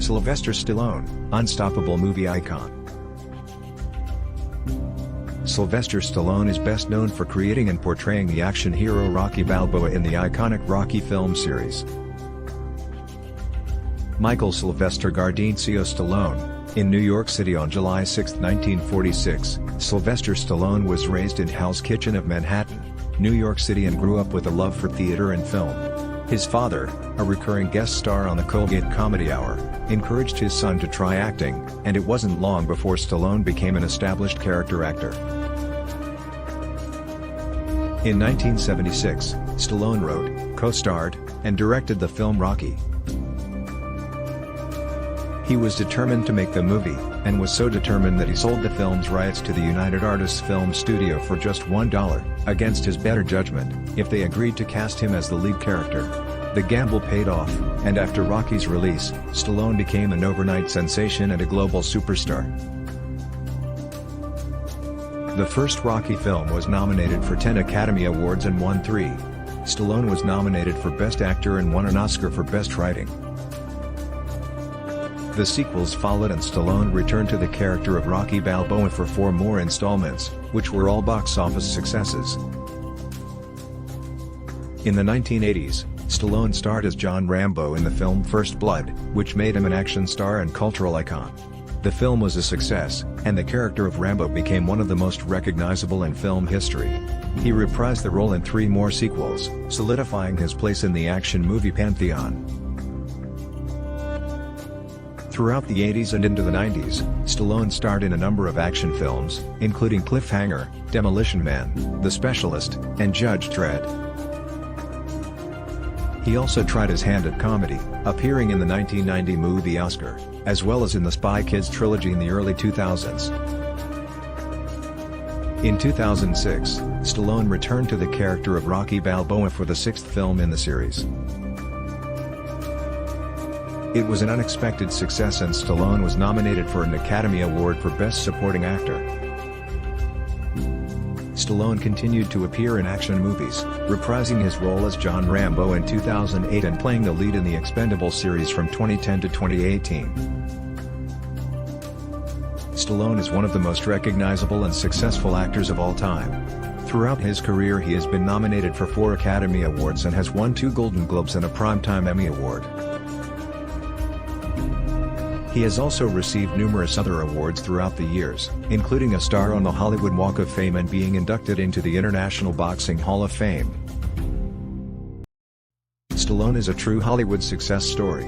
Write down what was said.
Sylvester Stallone, unstoppable movie icon. Sylvester Stallone is best known for creating and portraying the action hero Rocky Balboa in the iconic Rocky film series. Michael Sylvester Gardencio Stallone, in New York City on July 6, 1946, Sylvester Stallone was raised in Hell's Kitchen of Manhattan, New York City and grew up with a love for theater and film. His father, a recurring guest star on the Colgate Comedy Hour, encouraged his son to try acting, and it wasn't long before Stallone became an established character actor. In 1976, Stallone wrote, co-starred, and directed the film Rocky. He was determined to make the movie, and was so determined that he sold the film's rights to the United Artists Film Studio for just $1, against his better judgment, if they agreed to cast him as the lead character. The gamble paid off, and after Rocky's release, Stallone became an overnight sensation and a global superstar. The first Rocky film was nominated for 10 Academy Awards and won 3. Stallone was nominated for Best Actor and won an Oscar for Best Writing. The sequels followed and Stallone returned to the character of Rocky Balboa for 4 more installments, which were all box office successes. In the 1980s, Stallone starred as John Rambo in the film First Blood, which made him an action star and cultural icon. The film was a success, and the character of Rambo became one of the most recognizable in film history. He reprised the role in 3 more sequels, solidifying his place in the action movie pantheon. Throughout the 80s and into the 90s, Stallone starred in a number of action films, including Cliffhanger, Demolition Man, The Specialist, and Judge Dredd. He also tried his hand at comedy, appearing in the 1990 movie Oscar, as well as in the Spy Kids trilogy in the early 2000s. In 2006, Stallone returned to the character of Rocky Balboa for the 6th film in the series. It was an unexpected success and Stallone was nominated for an Academy Award for Best Supporting Actor. Stallone continued to appear in action movies, reprising his role as John Rambo in 2008 and playing the lead in the Expendables series from 2010 to 2018. Stallone is one of the most recognizable and successful actors of all time. Throughout his career he has been nominated for 4 Academy Awards and has won 2 Golden Globes and a Primetime Emmy Award. He has also received numerous other awards throughout the years, including a star on the Hollywood Walk of Fame and being inducted into the International Boxing Hall of Fame. Stallone is a true Hollywood success story.